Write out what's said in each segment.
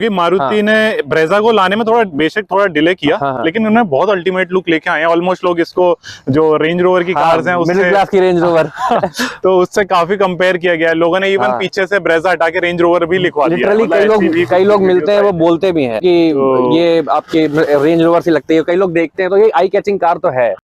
क्योंकि मारुति ने ब्रेजा को लाने में बेशक थोड़ा डिले किया, लेकिन उन्होंने बहुत अल्टीमेट लुक लेके आए हैं। ऑलमोस्ट लोग इसको जो रेंज रोवर की कार्स हैं उससे, मिडिल क्लास की रेंज रोवर तो उससे काफी कंपेयर किया गया है। लोगों ने इवन पीछे से ब्रेजा हटा के रेंज रोवर भी लिखवा दिया। लिटरली कई लोग मिलते हैं वो बोलते भी हैं कि ये आपके रेंज रोवर सी लगती है। कई लोग देखते हैं तो ये आई कैचिंग कार तो है।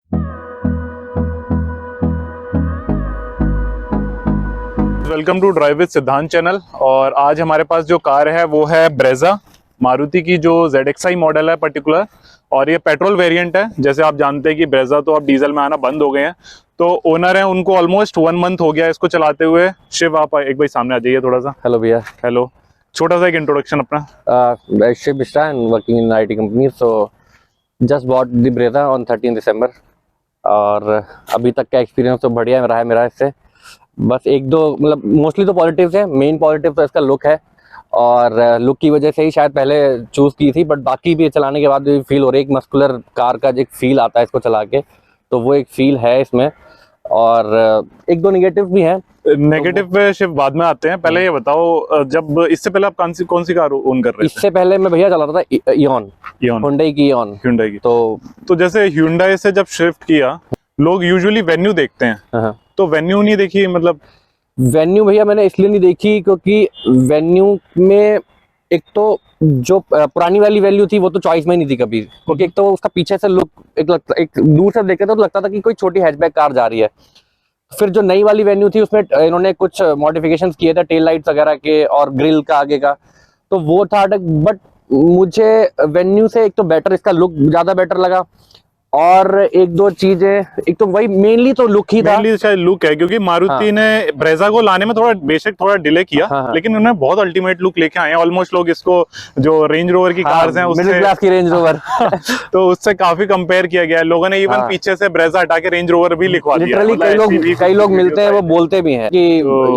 वेलकम टू ड्राइव विद सिद्धांत चैनल। और आज हमारे पास जो कार है वो है ब्रेजा, मारुति की जो ZXi मॉडल है पर्टिकुलर, और ये पेट्रोल वेरिएंट है। जैसे आप जानते हैं कि ब्रेजा तो अब डीजल में आना बंद हो गए हैं, तो ओनर है उनको ऑलमोस्ट 1 मंथ हो गया इसको चलाते हुए। शिव, आप एक भाई सामने आ जाइए थोड़ा सा। हेलो भैया। हेलो, छोटा सा एक इंट्रोडक्शन अपना। Shiv Mishra and working in IT company, so just bought the Brezza on 13 December. और अभी तक का एक्सपीरियंस तो बढ़िया रहा है मेरा इससे। बस एक दो मतलब मोस्टली तो पॉजिटिव्स है। मेन पॉजिटिव तो इसका लुक है, और लुक की वजह से ही शायद पहले चूज की थी, बट बाकी भी चलाने के बाद भी फील हो रही है। एक मस्कुलर कार का जो एक फील आता है इसको चला के, तो वो एक फील है इसमें। और एक दो नेगेटिव भी हैं। नेगेटिव पे शिव बाद में आते हैं। पहले ये बताओ, जब इससे पहले आप कौन सी कार ओन कर रहे थे? इससे पहले मैं भैया चला रहा था इयॉन, हुंडई की इयॉन। Hyundai की। तो जैसे Hyundai से जब शिफ्ट किया, लोग यूजुअली वेन्यू देखते हैं, तो वेन्यू नहीं देखी? मतलब वेन्यू भैया मैंने इसलिए नहीं देखी क्योंकि वेन्यू में एक तो जो पुरानी वाली वैल्यू थी वो तो चॉइस में नहीं थी कभी, क्योंकि एक तो उसका पीछे से लुक एक दूर से देखे तो लगता था कि कोई छोटी हैचबैक कार जा रही है। फिर जो नई वाली वेन्यू थी उसमें इन्होंने कुछ मॉडिफिकेशंस किए थे टेल लाइट्स वगैरह के और ग्रिल का आगे का, तो वो था। बट मुझे वेन्यू से एक तो बेटर इसका लुक ज्यादा बेटर लगा, और एक दो चीजें, एक तो वही मेनली तो लुक ही था। शायद लुक है, क्योंकि मारुति ने ब्रेजा को लाने में बेशक थोड़ा डिले किया, लेकिन उन्होंने बहुत अल्टीमेट लुक लेके आए हैं। ऑलमोस्ट लोग इसको जो रेंज रोवर की कार्स हैं उससे, मिडिल क्लास की रेंज रोवर तो उससे काफी कंपेयर किया गया है। लोगों ने इवन पीछे से ब्रेजा हटा के रेंज रोवर भी लिखवा दिया। लिटरली कई लोग मिलते हैं वो बोलते भी हैं कि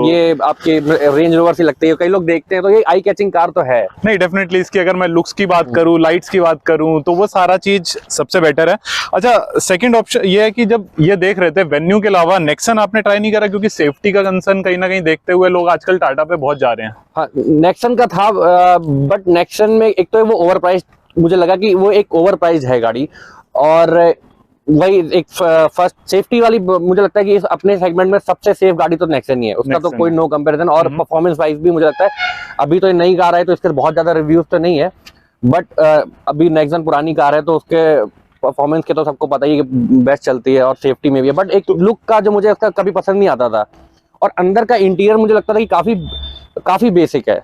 ये आपके रेंज रोवर सी लगती है। कई लोग देखते हैं तो ये आई कैचिंग कार तो है। नहीं, डेफिनेटली इसकी अगर मैं लुक्स की बात करूं, लाइट्स की बात करूं, तो वो सारा चीज सबसे बेटर है। अच्छा, सेकंड ऑप्शन ये है कि जब ये देख रहे थे वेन्यू के अलावा नेक्सन आपने ट्राई नहीं करा? क्योंकि सेफ्टी का कंसर्न कहीं ना कहीं देखते हुए लोग आजकल टाटा पे बहुत जा रहे हैं। हाँ, नेक्सन का था, बट नेक्सन में एक तो वो ओवर प्राइस, मुझे लगा कि वो एक ओवर प्राइस है गाड़ी। और वही एक फर्स्ट सेफ्टी वाली, मुझे लगता है कि इस अपने सेगमेंट में सबसे सेफ गाड़ी तो नेक्सन ही है, उसका तो कोई नो कंपैरिजन। और परफॉर्मेंस वाइज भी मुझे लगता है, अभी तो ये नई कार है तो इसके बहुत ज्यादा रिव्यूज तो नहीं है, बट अभी नेक्सन पुरानी कार है तो उसके परफॉर्मेंस के तो सबको पता ही है कि बेस्ट चलती है, और सेफ्टी में भी है। बट एक लुक का जो मुझे उसका कभी पसंद नहीं आता था, और अंदर का इंटीरियर मुझे लगता था कि काफी बेसिक है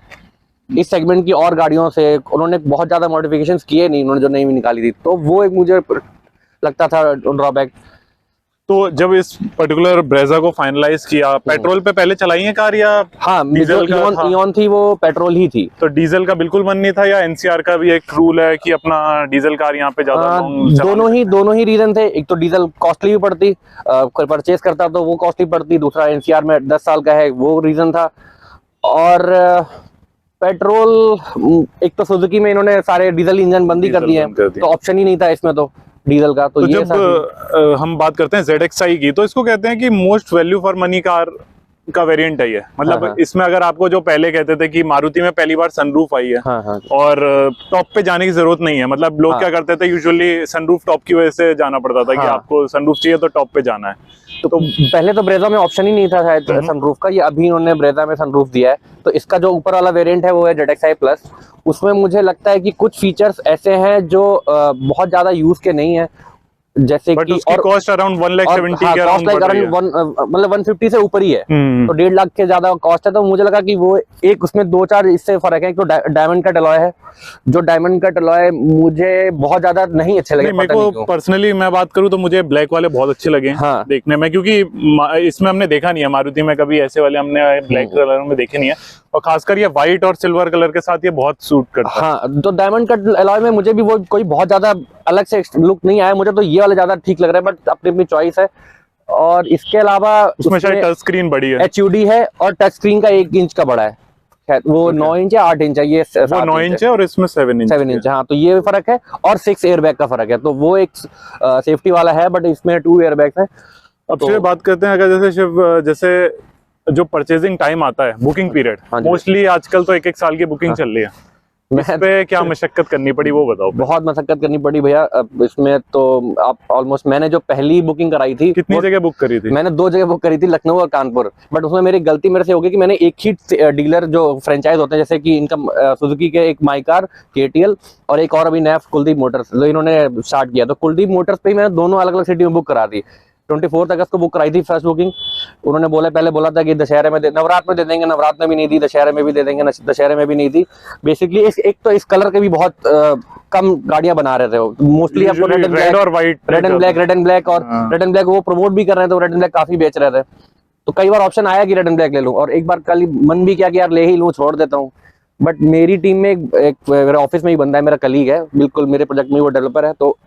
इस सेगमेंट की और गाड़ियों से। उन्होंने बहुत ज्यादा मॉडिफिकेशंस किए नहीं उन्होंने, जो नई निकाली थी, तो वो एक मुझे लगता था ड्रॉबैक। तो जब इस पर्टिकुलर ब्रेजा को फाइनलाइज किया, पेट्रोल पे पहले चलाई है कार या? हाँ, डीजल का इयॉन थी, वो पेट्रोल ही थी। तो डीजल का बिल्कुल मन नहीं था, या NCR का भी एक रूल है कि अपना डीजल कार यहाँ पे ज्यादा? दोनों ही रीजन थे। एक तो डीजल कॉस्टली भी पड़ती, परचेज करता तो वो कॉस्टली पड़ती, दूसरा NCR में 10 साल का है, वो रीजन था। और पेट्रोल, एक तो सुजुकी में इन्होंने सारे डीजल इंजन बंद ही कर दिए हैं, तो ऑप्शन ही नहीं था इसमें तो डीजल का। तो ये जब हम बात करते हैं ZXi की, तो इसको कहते हैं कि most value for money car का वेरिएंट है ये। मतलब इसमें अगर आपको, जो पहले कहते थे कि मारुति में पहली बार सनरूफ आई है, और टॉप पे जाने की जरूरत नहीं है। मतलब लोग क्या करते थे, यूजुअली सनरूफ टॉप की वजह से जाना पड़ता था कि आपको सनरूफ चाहिए तो टॉप पे जाना है। तो पहले तो ब्रेजा में ऑप्शन ही नहीं था शायद सनरूफ का, ये अभी इन्होंने ब्रेजा में सनरूफ दिया है। तो इसका जो ऊपर वाला वेरिएंट है वो है ZXi प्लस। उसमें मुझे लगता है कि कुछ फीचर्स ऐसे हैं जो बहुत ज्यादा यूज के नहीं है, जैसे कि और कॉस्ट अराउंड 1,70,000 के अराउंड, मतलब 150 से ऊपर ही है, तो 1.5 लाख के ज्यादा कॉस्ट है। तो मुझे लगा कि वो एक उसमें 2-4 इससे फर्क है। एक तो डायमंड कट अलॉय है, जो डायमंड कट अलॉय मुझे बहुत ज्यादा नहीं अच्छे लगे। मेरे को पर्सनली मैं बात करूं तो मुझे ब्लैक वाले बहुत अच्छे लगे देखने में, क्योंकि इसमें हमने देखा नहीं है मारुति में कभी ऐसे वाले, हमने ब्लैक कलर में देखे नहीं है, और खासकर ये व्हाइट और सिल्वर कलर के साथ ये बहुत सूट करता है। हाँ, तो डायमंड कट अलॉय में मुझे भी वो कोई बहुत ज्यादा अलग से लुक नहीं आया, मुझे तो ये वाला ज्यादा ठीक लग रहा है, बट अपनी अपनी चॉइस है। और इसके अलावा उसमें शायद टच स्क्रीन बड़ी है, HUD है, और टच स्क्रीन का 1 इंच का बड़ा है। वो 9 इंच है, 8 इंच है, ये 9 इंच है, और इसमें 7 इंच। हाँ, तो ये फर्क है, और 6 एयरबैग का फर्क है। तो वो एक सेफ्टी वाला है, बट इसमें 2 एयरबैग्स हैं। अब फिर बात करते हैं, अगर जैसे जो परचेजिंग टाइम आता है, बुकिंग पीरियड, मोस्टली आजकल तो 1-1 साल की बुकिंग चल रही है, इस पे क्या मशक्कत करनी पड़ी वो बताओ। बहुत मशक्कत करनी पड़ी भैया। अब इसमें तो आप ऑलमोस्ट, मैंने जो पहली बुकिंग कराई थी, कितनी जगह बुक करी थी? मैंने 2 जगह बुक करी थी, लखनऊ और कानपुर। बट उसमें मेरी गलती मेरे से हो गई कि मैंने एक ही डीलर जो फ्रेंचाइज होते हैं, जैसे कि इनका सुजुकी के एक माई कार, KTL और एक और अभी नया कुलदीप मोटर्स जो इन्होंने स्टार्ट किया, तो कुलदीप मोटर्स पे ही मैंने दोनों अलग अलग सिटी में बुक करा दी। 24 अगस्त को बुक कराई थी फर्स्ट बुकिंग। उन्होंने पहले बोला था कि दशहरे में नवरात्र में दे देंगे, नवरात्र में भी नहीं दी, दशहरे में भी दे देंगे, दशहरे में भी नहीं दी। बेसिकली एक तो इस कलर के भी बहुत कम गाड़ियां बना रहे थे वो, मोस्टली आपको रेड और व्हाइट, रेड एंड ब्लैक और रेड एंड ब्लैक वो प्रमोट भी कर रहे थे, तो रेड एंड ब्लैक काफी बेच रहे थे। तो कई बार ऑप्शन आया कि रेड एंड ब्लैक ले लूं, और एक बार कल मन भी किया कि यार ले ही लूं, छोड़ देता हूं। बट मेरी टीम में एक मेरे ऑफिस में ही बंदा है, मेरा कलीग है, बिल्कुल मेरे प्रोजेक्ट में वो डेवलपर है, तो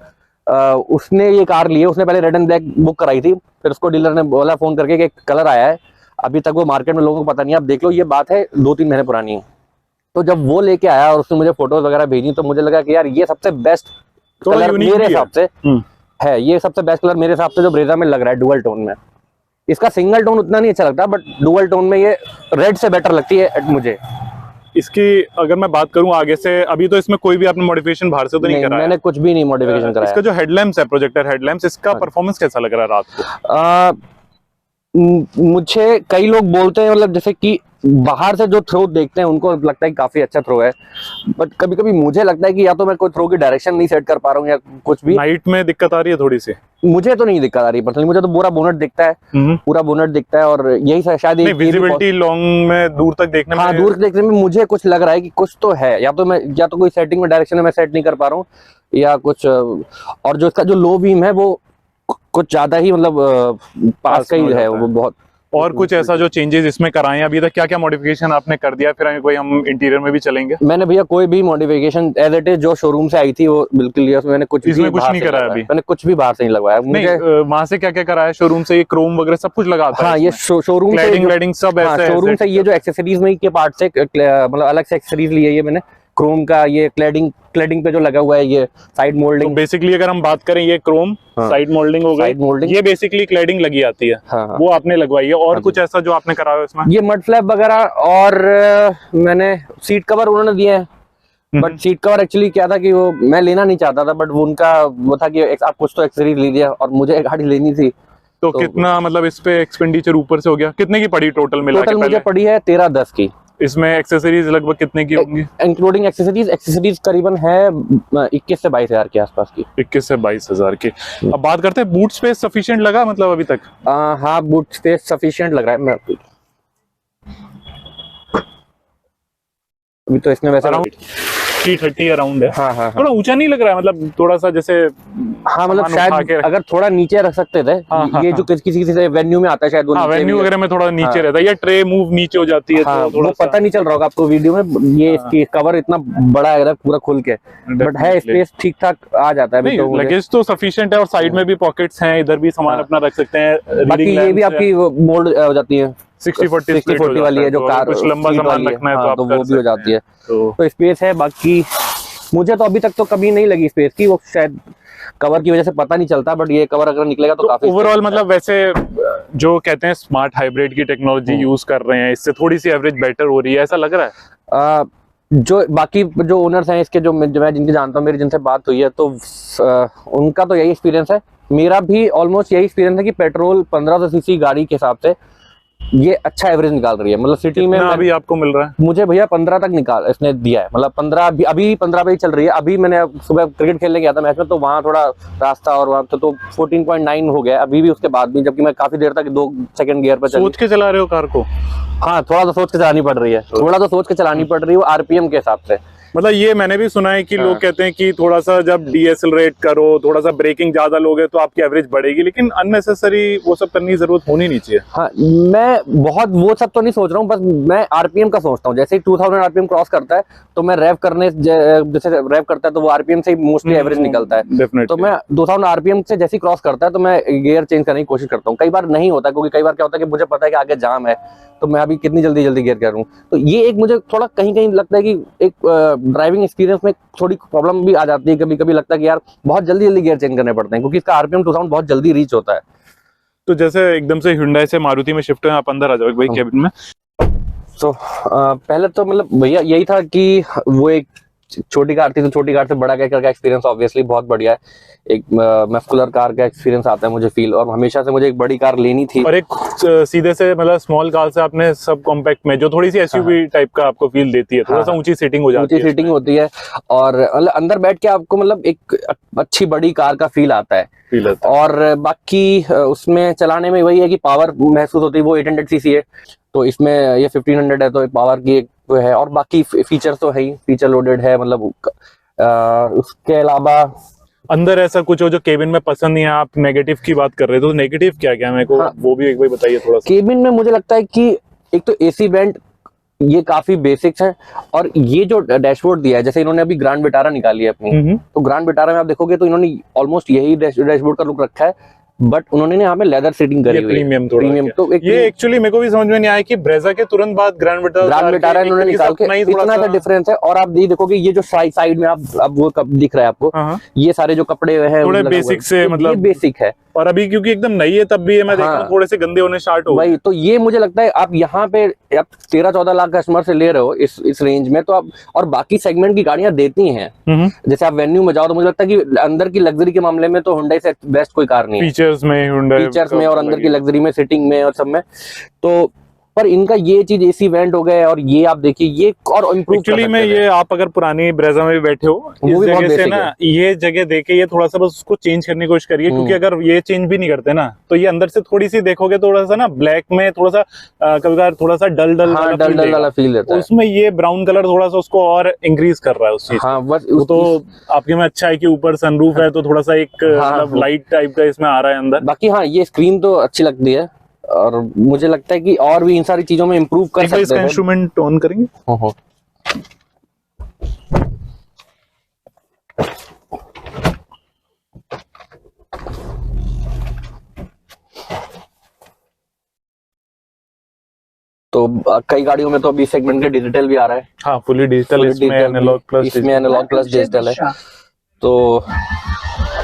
उसने ये कार ली है। उसने पहले रेड एंड ब्लैक बुक कराई थी, फिर उसको डीलर ने बोला फोन करके कि एक कलर आया है, अभी तक वो मार्केट में लोगों को पता नहीं है, आप देख लो। ये बात है 2-3 महीने पुरानी है। तो जब वो लेके आया और उसने मुझे फोटोज वगैरह भेजी, तो मुझे लगा कि यार ये सबसे बेस्ट कलर मेरे हिसाब से है, ये सबसे बेस्ट कलर मेरे हिसाब से जो ब्रेजा में लग रहा है डुअल टोन में। इसका सिंगल टोन उतना नहीं अच्छा लगता, बट डुअल टोन में ये रेड से बेटर लगती है मुझे। इसकी अगर मैं बात करूं आगे से, अभी तो इसमें कोई भी आपने मॉडिफिकेशन बाहर से तो नहीं कराया? मैंने कुछ भी नहीं मॉडिफिकेशन कराया। इसका जो हेडलैम्प्स है, प्रोजेक्टर हेडलैम्प्स, इसका परफॉर्मेंस कैसा लग रहा है रात को? मुझे कई लोग बोलते हैं, मतलब जैसे कि बाहर से जो थ्रो देखते हैं उनको लगता है कि काफी अच्छा थ्रो है, बट कभी कभी मुझे लगता है कि या तो मैं कोई थ्रो की डायरेक्शन नहीं सेट कर पा रहा हूँ या कुछ भी। नाइट में दिक्कत आ रही है थोड़ी सी? मुझे तो नहीं दिक्कत आ रही पर्सनली, मुझे तो पूरा बोनट दिखता है, पूरा बोनट दिखता है, और यही शायद विजिबिलिटी लॉन्ग में दूर तक देखने में, हाँ दूर देखने में मुझे कुछ लग रहा है कि कुछ तो है, या तो कोई सेटिंग में डायरेक्शन में मैं सेट नहीं कर पा रहा हूँ या कुछ। और जो इसका जो लो बीम है वो कुछ ज्यादा ही मतलब पास का ही है वो बहुत। और कुछ ऐसा जो चेंजेस इसमें कराए अभी तक, क्या क्या मॉडिफिकेशन आपने कर दिया? फिर कोई हम इंटीरियर में भी चलेंगे। मैंने भैया कोई भी मॉडिफिकेशन एज इट इज जो शोरूम से आई थी वो बिल्कुल लिया, मैंने कुछ नहीं कराया अभी। मैंने कुछ भी बाहर से नहीं लगवाया। मुझे वहां से क्या क्या कराया? शोरूम से ये क्रोम वगैरह सब कुछ लगाता है? हाँ, ये शोरूम सब ऐसे शोरूम से ये जो एक्सेसरीज में के पार्ट से मतलब अलग से एक्सेसरीज ली है ये मैंने। क्रोम का ये क्लैडिंग पे जो लगा हुआ है ये साइड मोल्डिंग। तो बेसिकली अगर हम बात करें, ये क्रोम साइड मोल्डिंग हो गई, ये बेसिकली क्लैडिंग लगी आती है। वो आपने लगवाई है। और कुछ ऐसा जो आपने कराया इसमें? ये मड फ्लैप वगैरह, और मैंने सीट कवर उन्होंने दिए हैं, बट सीट कवर एक्चुअली क्या था कि वो मैं लेना नहीं चाहता था, बट वो उनका वो था कि आप कुछ तो एक्सेसरीज लीजिए, और मुझे गाड़ी लेनी थी। तो कितना मतलब इस पे एक्सपेंडिचर ऊपर से हो गया? कितने की पड़ी टोटल मिला के? मुझे पड़ी है 13,10 की। इसमें एक्सेसरीज लगभग कितने की होंगी इंक्लूडिंग एक्सेसरीज करीबन है 21 से 22 हजार के आसपास की। 21 से 22 हजार की। अब बात करते हैं, बूट स्पेस सफिशिएंट लगा मतलब अभी तक? हाँ, बूट स्पेस सफिशिएंट लग रहा है। मैं अभी तो इसमें वैसे 330 अराउंड है। हाँ। थोड़ा ऊंचा नहीं लग रहा है? मतलब थोड़ा सा जैसे, हाँ मतलब शायद अगर थोड़ा नीचे रख सकते थे। ये जो किसी से वेन्यू में आता है शायद वो वेन्यू वगैरह में थोड़ा नीचे रहता है, या ट्रे मूव नीचे हो जाती है। तो थोड़ा पता नहीं चल रहा होगा आपको वीडियो में, ये इसकी कवर इतना बड़ा है पूरा खुल के, बट है स्पेस ठीक ठाक आ जाता है। लगेज तो सफिशिएंट है, और साइड में भी पॉकेट्स हैं, इधर भी सामान अपना रख सकते हैं। बाकी ये भी आपकी मोल्ड हो जाती है 60-40 वाली है, जो कार कुछ लंबा सामान रखना है तो वो भी हो जाती है। तो स्पेस है। बाकी मुझे तो अभी तक तो कभी नहीं लगी स्पेस की, वो शायद कवर की वजह से पता नहीं चलता, बट ये कवर अगर निकलेगा तो काफी ओवरऑल मतलब वैसे जो कहते हैं स्मार्ट हाइब्रिड की टेक्नोलॉजी यूज कर रहे हैं, इससे थोड़ी सी एवरेज बेटर हो रही है, ऐसा लग रहा है? जो बाकी जो ओनर्स हैं इसके, जो मैं जिनके जानता हूँ, मेरी जिनसे बात हुई है, तो उनका तो यही एक्सपीरियंस है। मेरा भी ऑलमोस्ट यही एक्सपीरियंस है कि पेट्रोल 1500 सीसी गाड़ी के हिसाब से ये अच्छा एवरेज निकाल रही है। मतलब सिटी में अभी आपको मिल रहा है? मुझे भैया 15 तक इसने दिया है, मतलब 15 अभी 15 पे ही चल रही है। अभी मैंने सुबह क्रिकेट खेलने गया था मैच में, तो वहाँ थोड़ा रास्ता और वहाँ तो 14.9 हो गया अभी भी, उसके बाद भी, जबकि मैं काफी देर तक 2 सेकंड गियर पर सोच के चला रहे हो कार को? हाँ, थोड़ा तो सोच के चलानी पड़ रही है, वो आरपीएम के हिसाब से। मतलब ये मैंने भी सुना है कि लोग कहते हैं कि थोड़ा सा जब डीएसएलरेट करो, थोड़ा सा ब्रेकिंग ज्यादा लोगे तो आपकी एवरेज बढ़ेगी, लेकिन अननेसेसरी वो सब करने की जरूरत होनी नहीं चाहिए। हाँ, मैं बहुत वो सब तो नहीं सोच रहा हूँ, बस मैं आरपीएम का सोचता हूँ। जैसे ही 2000 आरपीएम क्रॉस करता है तो मैं रैव करने, जैसे रैव करता है तो वो आरपीएम से ही मोस्टली एवरेज निकलता है। तो मैं 2000 आरपीएम से जैसे क्रॉस करता है तो मैं गियर चेंज करने की कोशिश करता हूँ। कई बार नहीं होता, क्योंकि कई बार क्या होता है कि मुझे पता है कि आगे जाम है, तो मैं अभी कितनी जल्दी गियर करूँ। तो ये एक मुझे थोड़ा कहीं लगता है कि एक ड्राइविंग एक्सपीरियंस में थोड़ी प्रॉब्लम भी आ जाती है। कभी लगता है कि यार बहुत जल्दी गियर चेंज करने पड़ते हैं, क्योंकि इसका आरपीएम 2000 बहुत जल्दी रीच होता है। तो जैसे एकदम से Hyundai से मारुति में शिफ्ट हुए, आप अंदर आ जाओ भाई कैबिन में। तो पहले तो मतलब भैया यही था कि वो एक छोटी कार थी तो छोटी कार से बड़ा कार का एक्सपीरियंस ऑब्वियसली बहुत बढ़िया है। एक मस्कुलर कार का एक्सपीरियंस आता है मुझे फील, और हमेशा से मुझे एक बड़ी कार लेनी थी। और एक सीधे से मतलब स्मॉल कार से आपने सब कॉम्पैक्ट में जो थोड़ी सी एसयूवी टाइप का आपको फील देती है, थोड़ा सा ऊंची सीटिंग हो जाती है, ऊंची सीटिंग होती है, और मतलब अंदर बैठ के आपको मतलब एक अच्छी बड़ी कार का फील आता है। और बाकी उसमें चलाने में वही है कि पावर महसूस होती है, वो 800 सीसी है, तो इसमें ये 1500 है, तो पावर की एक वो है। और बाकी फीचर्स तो है ही, फीचर लोडेड है, मतलब उसके अलावा अंदर ऐसा कुछ हो जो केबिन में पसंद नहीं है। आप नेगेटिव की बात कर रहे थे, तो नेगेटिव क्या क्या मेरे को वो भी एक बार बताइए थोड़ा सा। केबिन में मुझे लगता है कि एक तो एसी वेंट ये काफी बेसिक्स है, और ये जो डैशबोर्ड दिया है, जैसे इन्होंने अभी ग्रैंड विटारा निकाली है अपनी, तो ग्रैंड विटारा में आप देखोगे तो इन्होंने ऑलमोस्ट यही डैशबोर्ड का लुक रखा है, बट उन्होंने यहाँ पे लेदर सीटिंग करी हुई है, प्रीमियम। तो ये एक्चुअली मेरे को भी समझ में नहीं आया कि ब्रेजा के तुरंत बाद ग्रैंड विटारा इन्होंने निकाल के इतना सा डिफरेंस है। और आप ये देखोगे ये जो साइड में आप अब वो कब दिख रहा है आपको, ये सारे जो कपड़े हैं थोड़े बेसिक से, मतलब ये बेसिक है। और अभी क्योंकि एकदम नई है तब भी मैं देख रहा हूं थोड़े से गंदे होने स्टार्ट हो गए। वही तो ये मुझे लगता है आप यहाँ पे आप 13-14 लाख कस्टमर से ले रहे हो इस रेंज में, तो आप और बाकी सेगमेंट की गाड़ियां देती हैं, जैसे आप वेन्यू में जाओ तो मुझे लगता है कि अंदर की लग्जरी के मामले में तो हुंडई से बेस्ट कोई कार नहीं है, फीचर्स में और अंदर की लग्जरी में, सिटिंग में और सब में। तो पर इनका ये चीज एसी वेंट हो गया, और ये आप देखिए ये और इम्प्रूव एक्चुअली में ये आप अगर पुरानी ब्रेजा में भी बैठे हो, इस जगह से ना ये जगह देके ये थोड़ा सा बस उसको चेंज करने की कोशिश करिए, क्योंकि अगर ये चेंज भी नहीं करते ना तो ये अंदर से थोड़ी सी देखोगे थोड़ा सा ना ब्लैक में थोड़ा सा कभी थोड़ा सा डल वाला फील देता है, उसमें ये ब्राउन कलर थोड़ा सा उसको और इंक्रीज कर रहा है उस चीज। तो आपके में अच्छा है कि ऊपर सनरूफ है तो थोड़ा सा एक मतलब लाइट टाइप का इसमें आ रहा है अंदर। बाकी हाँ ये स्क्रीन तो अच्छी लगती है, और मुझे लगता है कि और भी इन सारी चीजों में इम्प्रूव कर सकते हैं। इसका इंस्ट्रूमेंट ऑन करेंगे। तो कई गाड़ियों में तो अभी सेगमेंट के डिजिटल भी आ रहा है। हाँ फुली डिजिटल, इसमें एनालॉग प्लस डिजिटल है। तो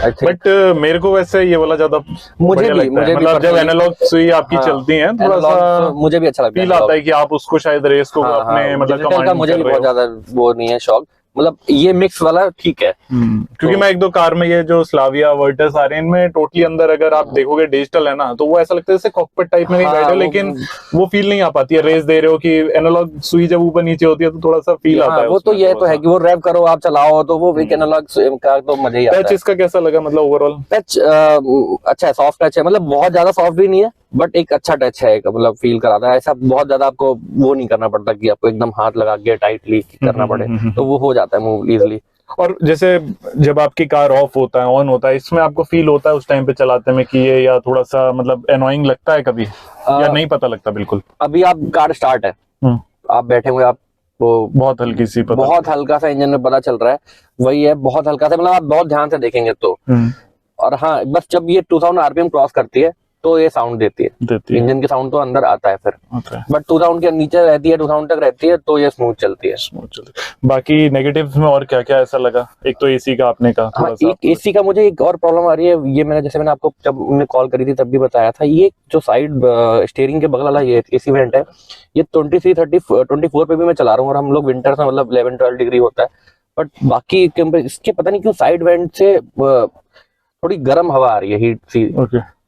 बट मेरे को वैसे ये वाला ज्यादा मुझे मतलब जब एनालॉग सुई आपकी चलती है थोड़ा सा मुझे भी अच्छा लगता है, फील आता है कि आप उसको शायद रेस को अपने मतलब कमांड कर मुझे भी बहुत ज्यादा वो नहीं है शौक, मतलब ये मिक्स वाला ठीक है। क्योंकि मैं एक दो कार में ये जो स्लाविया वर्टस आ रहे हैं इनमें टोटली अंदर अगर आप देखोगे डिजिटल है ना, तो वो ऐसा लगता है जैसे कॉकपिट टाइप में नहीं बैठे, लेकिन वो फील नहीं आ पाती है। रेस दे रहे हो कि एनालॉग सुई जब ऊपर नीचे होती है तो थोड़ा सा फील आता है। वो तो ये तो है कि वो रैप करो आप चलाओ तो वो एक एनालॉग का तो मजा ही आता है। टच इसका कैसा लगा, मतलब ओवरऑल टच अच्छा है, सॉफ्ट टच है, मतलब बहुत ज्यादा सॉफ्ट भी नहीं है, बट एक अच्छा टच है, मतलब फील कराता है। ऐसा बहुत ज्यादा आपको वो नहीं करना पड़ता कि आपको एकदम हाथ लगा के टाइटली करना पड़े, तो वो हो जाता है मूव इजीली। और जैसे जब आपकी कार ऑफ होता है ऑन होता है, इसमें आपको फील होता है उस टाइम पे चलाते में कि ये या थोड़ा सा मतलब एनोइंग लगता है कभी, या नहीं पता लगता बिल्कुल? अभी आप कार स्टार्ट है, आप बैठे हुए, आप वो बहुत हल्की सी बहुत हल्का सा इंजन में पता चल रहा है, वही है बहुत हल्का सा, मतलब आप बहुत ध्यान से देखेंगे तो। और हाँ बस जब ये 2000 आरपीएम क्रॉस करती है तो ये साउंड देती है। इंजन के साउंड तो अंदर आता है फिर, बट 2000 के नीचे रहती है, 2000 तक रहती है तो ये स्मूथ चलती है। बाकी नेगेटिव्स में और क्या क्या ऐसा लगा? एक तो एसी का आपने कहा थोड़ा सा। एक एसी का मुझे एक और प्रॉब्लम आ रही है, ये मैंने आपको जब मैंने कॉल करी थी तब भी बताया था, ये जो साइड स्टीयरिंग के बगल वाला ये एसी वेंट है, ये 23-24 पे भी मैं चला रहा हूँ, और हम लोग विंटर में मतलब 11-12 डिग्री होता है, बट बाकी इसके पता नहीं क्यों साइड वेंट से थोड़ी गर्म हवा आ रही है, हीट सी।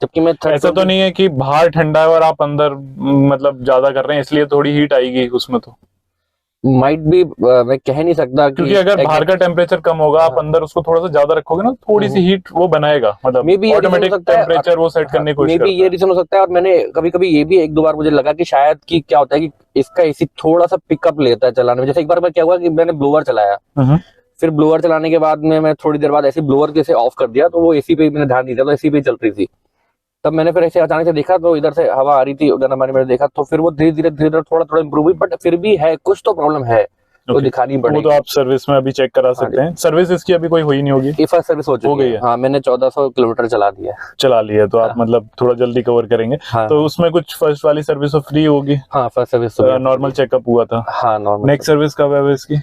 जबकि मैं ऐसा तो नहीं है कि बाहर ठंडा है और आप अंदर मतलब ज्यादा कर रहे हैं इसलिए थोड़ी हीट आएगी उसमें? तो माइट भी मैं कह नहीं सकता, क्योंकि अगर बाहर का टेम्परेचर कम होगा आप अंदर उसको थोड़ा सा ज्यादा रखोगे ना, थोड़ी सी हीट वो बनाएगा, मतलब ऑटोमेटिक टेम्परेचर वो सेट करने की कोशिश करता है। ये रीजन हो सकता है। और मैंने कभी कभी ये भी एक दो बार मुझे लगा कि शायद कि क्या होता है कि इसका एसी थोड़ा सा पिकअप लेता है चलाने में। जैसे एक बार मैं क्या हुआ कि मैंने ब्लोअर चलाया, फिर ब्लोअर चलाने के बाद में मैं थोड़ी देर बाद ऐसे ब्लोअर कैसे ऑफ कर दिया, तो वो एसी पे मैंने ध्यान नहीं दिया, तो एसी पे चल रही थी। तब मैंने फिर ऐसे अचानक से देखा तो इधर से हवा आ रही थी, गर्म पानी मैंने देखा, तो फिर वो धीरे धीरे थोड़ा इम्प्रूव हुई, बट फिर भी है कुछ तो प्रॉब्लम है, तो दिखानी पड़ेगी। वो तो आप सर्विस में अभी चेक करा सकते हैं। सर्विस इसकी अभी कोई हुई नहीं होगी? फर्स्ट सर्विस हो गई है। हाँ मैंने 1400 किलोमीटर चला लिया, तो आप मतलब थोड़ा जल्दी कवर करेंगे। तो उसमें कुछ फर्स्ट वाली सर्विस फ्री होगी? हाँ फर्स्ट सर्विस नॉर्मल चेकअप हुआ था। हाँ नॉर्मल। नेक्स्ट सर्विस कब है इसकी?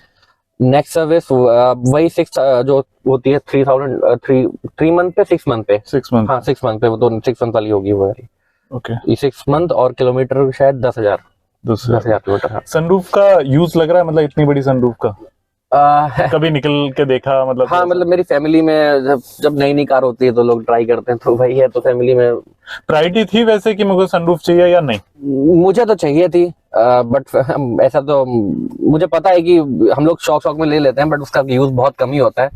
नेक्स्ट सर्विस वही 6 जो होती है 3 मंथ पे 6 मंथ पे 6 मंथ। हाँ 6 मंथ पे, वो तो 6 मंथ वाली होगी वो वाली। ओके, ये 6 मंथ और किलोमीटर शायद 10,000 किलोमीटर। सनरूफ का यूज लग रहा है, मतलब इतनी बड़ी सनरूफ का? कभी निकल के देखा मतलब? हाँ, मतलब मेरी फैमिली में जब नई नई कार होती है तो लोग ट्राई करते हैं, तो वही है, तो फैमिली में प्रायोरिटी थी वैसे कि मुझे सनरूफ चाहिए या नहीं? मुझे तो चाहिए थी, बट ऐसा तो मुझे पता है कि हम लोग शौक में ले लेते हैं, बट उसका यूज बहुत कम ही होता है।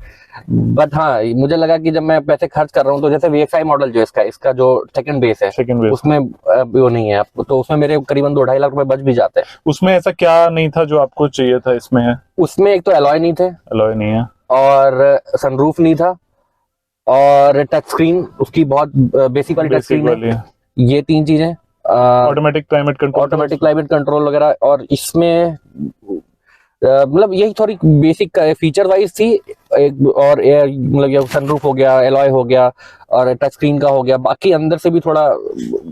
बट हाँ, मुझे लगा कि जब मैं पैसे खर्च कर रहा हूँ, तो जैसे VXI मॉडल जो इसका जो सेकंड बेस है, उसमें वो नहीं है, तो उसमें मेरे करीबन 2-2.5 लाख रुपए बच भी जाते हैं। उसमें ऐसा क्या नहीं था जो आपको चाहिए था इसमें है? उसमें एक तो एलॉय नहीं थे, एलॉय नहीं है, और सनरूफ नहीं था, और टच स्क्रीन उसकी बहुत बेसिक वाली टच स्क्रीन है। ये 3 चीजें, ऑटोमेटिक क्लाइमेट कंट्रोल वगैरह, और इसमें मतलब यही थोड़ी बेसिक फीचर वाइज थी। और मतलब ये सनरूफ हो गया, एलॉय हो गया, और टच स्क्रीन का हो गया। बाकी अंदर से भी थोड़ा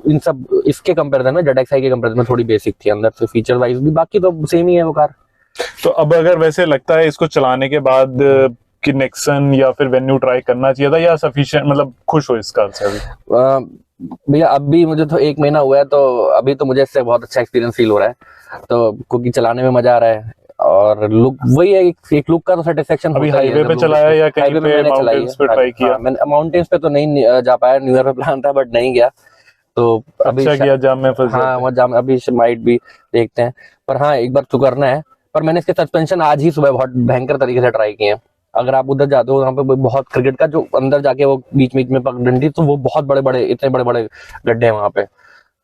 इन सब इसके कंपैरिजन में, ZXi के कंपैरिजन में थोड़ी बेसिक थी अंदर से फीचर वाइज भी, बाकी तो सेम ही है वो कार। तो अब अगर वैसे लगता है इसको चलाने के बाद कि नेक्सन या फिर वेन्यू ट्राई करना चाहिए था, या सफिशिएंट, मतलब खुश हो इस कार से अभी? भैया अभी मुझे तो 1 महीना हुआ है, तो अभी तो मुझे इससे बहुत अच्छा एक्सपीरियंस फील हो रहा है, तो क्योंकि चलाने में मजा आ रहा है, और लुक वही है, एक लुक का तो सेटिस्फेक्शन अभी हाईवे पे चलाया या कहीं पे माउंटेन्स पे ट्राई किया? मैंने माउंटेन्स पे तो नहीं जा पाया, न्यू ईयर पे प्लान था बट नहीं गया, तो अभी अच्छा किया, जाम में फंस गए। हाँ, वो जाम अभी माइट भी देखते हैं, पर हाँ एक बार तो करना है। पर मैंने इसके सस्पेंशन आज ही सुबह बहुत भयंकर तरीके से ट्राई किए हैं। अगर आप उधर जाते हो, वहाँ पे बहुत क्रिकेट का जो अंदर जाके वो बीच में पगडंडी, तो वो बहुत बड़े इतने बड़े गड्ढे हैं वहाँ पे,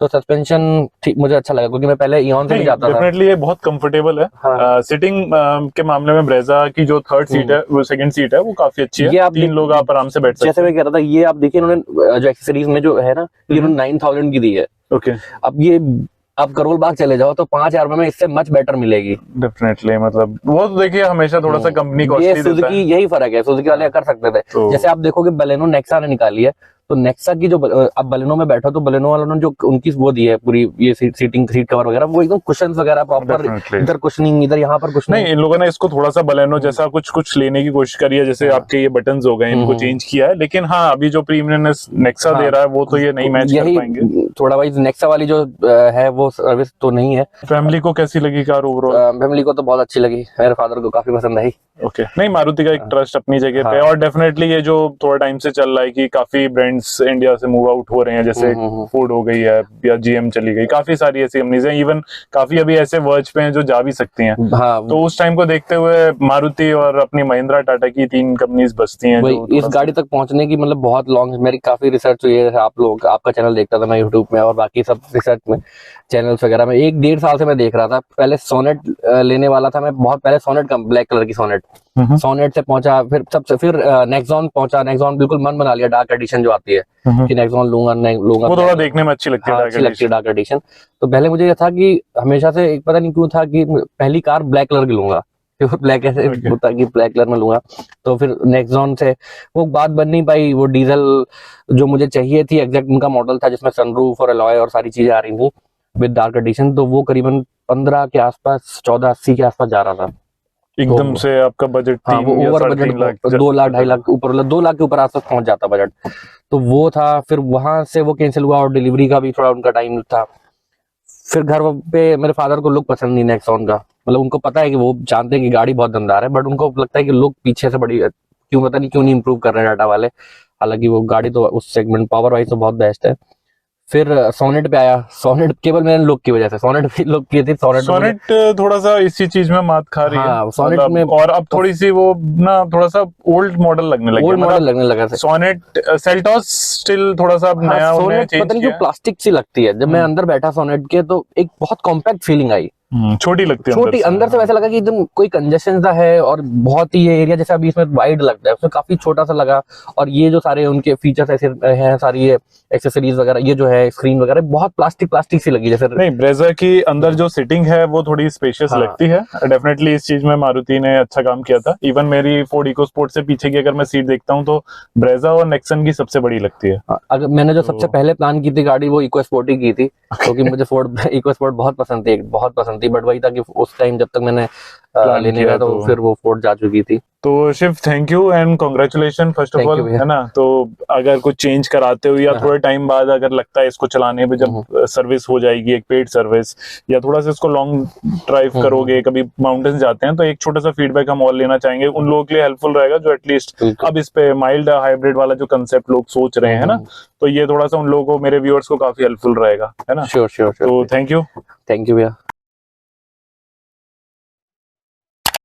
तो सस्पेंशन ठीक मुझे अच्छा लगा, क्योंकि मैं पहले इओन से भी जाता था। डेफिनेटली ये बहुत कंफर्टेबल है। हाँ। सिटिंग के मामले में ब्रेजा की जो थर्ड सीट है, वो सेकंड सीट है, वो काफी अच्छी है। 3 लोग आप आराम से बैठ सकते हैं। जैसे मैं कह रहा था, ये आप देखिए इन्होंने जो एक्सेसरीज में जो है ना, ये इन्होंने 9,000 की दी है। ओके, अब ये आप करोल बाग चले जाओ तो 5,000 रुपए में इससे मच बेटर मिलेगी। डेफिनेटली, मतलब वो तो देखिए हमेशा थोड़ा सा कंपनी कॉस्टली देता है। सुजुकी यही फर्क है, सुजुकी वाले कर सकते थे। जैसे आप देखोगे बलेनो नेक्सा ने निकाली है, तो नेक्सा की जो अब बलेनो में बैठो, तो बलेनो वालों ने जो उनकी वो दी है पूरी ये सीटिंग, सीट कवर वगैरह, वो एकदम कुशन्स वगैरह प्रॉपर, इधर कुशनिंग, इधर यहाँ पर कुछ नहीं। इन लोगों ने इसको थोड़ा सा बलेनो जैसा कुछ लेने की कोशिश करी है, जैसे आपके ये बटन्स हो गए, इनको चेंज किया है, लेकिन हाँ अभी जो प्रीमियम नेक्सा दे रहा है वो तो ये नहीं मैच कर पाएंगे। थोड़ा वाइज नेक्सा वाली जो है वो सर्विस तो नहीं है। फैमिली को कैसी लगी कार ओवरऑल? फैमिली को तो बहुत अच्छी लगी, मेरे फादर को काफी पसंद आई। ओके, नहीं मारुति का एक ट्रस्ट अपनी जगह पे, और डेफिनेटली ये जो थोड़ा टाइम से चल रहा है कि काफी ब्रांड्स इंडिया से मूव आउट हो रहे हैं, जैसे फोर्ड हो गई है या GM चली गई, काफी सारी ऐसी कंपनीज हैं, इवन काफी अभी ऐसे वर्ज पे हैं जो जा भी सकती हैं। तो उस टाइम को देखते हुए मारुति और अपनी महिंद्रा टाटा की 3 कंपनीज बचती हैं। इस गाड़ी तक पहुंचने की मतलब बहुत लॉन्ग, मेरी काफी रिसर्च हुई है। आप लोग, आपका चैनल देखता था मैं यूट्यूब में, और बाकी सब रिसर्च में चैनल्स वगैरह में 1-1.5 साल से मैं देख रहा था। पहले सोनेट लेने वाला था मैं, बहुत पहले सोनेट का ब्लैक कलर की सोनेट से पहुंचा, फिर नेक्सॉन पहुंचा। नेक्सॉन बिल्कुल मन बना लिया, डार्क एडिशन जो आती है कि नेक्सॉन लूंगा, वो थोड़ा देखने में अच्छी लगती है, डार्क एडिशन। तो पहले मुझे ये था कि हमेशा से एक पता नहीं क्यों था कि पहली कार ब्लैक कलर की लूंगा, ब्लैक ऐसे होता कि ब्लैक कलर में लूंगा। तो फिर नेक्सॉन से वो बात बन नहीं पाई, वो डीजल जो मुझे चाहिए थी एग्जैक्ट उनका मॉडल था, जिसमें सनरूफ और अलॉय और सारी चीजें आ रही थी विद डार्क एडिशन, तो वो करीबन 15 के आसपास, 1480 के आसपास जा रहा था एकदम से। आपका बजट वो ओवर बजट 2 लाख 2.5 लाख ऊपर, 2 लाख के ऊपर आसपास पहुंच जाता बजट, तो वो था। फिर वहां से वो कैंसिल हुआ, और डिलीवरी का भी थोड़ा उनका टाइम था। फिर घर पे मेरे फादर को लुक पसंद नहीं नेक्सॉन का, मतलब उनको पता है कि वो जानते हैं कि गाड़ी बहुत दमदार है, बट उनको लगता है कि लुक पीछे से बड़ी क्यों, पता नहीं क्यों नहीं इम्प्रूव कर रहे हैं टाटा वाले। हालांकि वो गाड़ी तो उस सेगमेंट पावर वाइज तो बहुत बेस्ट है। फिर सोनेट पे आया, सोनेट केवल मैंने लुक की वजह से सोनेट भी लुक की थी। सोनेट थोड़ा सा इसी चीज में मात खा रही है सोनेट में, और अब थोड़ी सी वो ना थोड़ा सा ओल्ड मॉडल लगने लगा। सोनेट सेल्टॉस स्टिल थोड़ा सा नया, सोनेट पता नहीं क्यों प्लास्टिक सी लगती है। जब मैं अंदर बैठा सोनेट के, तो एक बहुत कॉम्पैक्ट फीलिंग आई, छोटी लगती है, छोटी अंदर से वैसा लगा कि एकदम कोई कंजेशन सा है, और बहुत ही ये एरिया जैसे अभी इसमें वाइड लगता है, उसमें काफी छोटा सा लगा। और ये जो सारे उनके फीचर्स ऐसे हैं, सारी ये एक्सेसरीज वगैरह, ये जो है स्क्रीन वगैरह, बहुत प्लास्टिक सी लगी जैसे। नहीं, ब्रेजा की अंदर जो सिटिंग है वो थोड़ी स्पेशियस लगती है। डेफिनेटली इस चीज में मारुति ने अच्छा काम किया था। इवन मेरी फोर्ड इकोस्पोर्ट से पीछे की अगर मैं सीट देखता हूँ, तो ब्रेजा और नेक्सन की सबसे बड़ी लगती है। अगर मैंने जो सबसे पहले प्लान की थी गाड़ी, वो इकोस्पोर्ट ही की थी, क्योंकि मुझे फोर्ड इकोस्पोर्ट बहुत पसंद थी, बट वही था कि उस टाइम जब तक मैंने लेने गया तो फिर वो फोर्ड जा चुकी थी। तो Shiv thank you and congratulation first of Thank all, you भैया। है ना। तो अगर कुछ चेंज कराते हो या हाँ। थोड़े टाइम बाद अगर लगता है इसको चलाने में जब सर्विस हो जाएगी, एक पेड सर्विस, या थोड़ा सा इसको लॉन्ग ड्राइव करोगे, कभी माउंटेन्स जाते हैं, तो एक छोटा सा फीडबैक हम और लेना चाहेंगे उन लोगों के लिए, हेल्पफुल रहेगा जो एटलीस्ट बिल्कुल। अब इस पे माइल्ड हाइब्रिड वाला जो कंसेप्ट लोग सोच रहे हैं ना, तो ये थोड़ा सा उन लोगों को, मेरे व्यूअर्स को काफी हेल्पफुल रहेगा, है ना। श्योर श्योर तो sure. Thank you. Thank you भैया।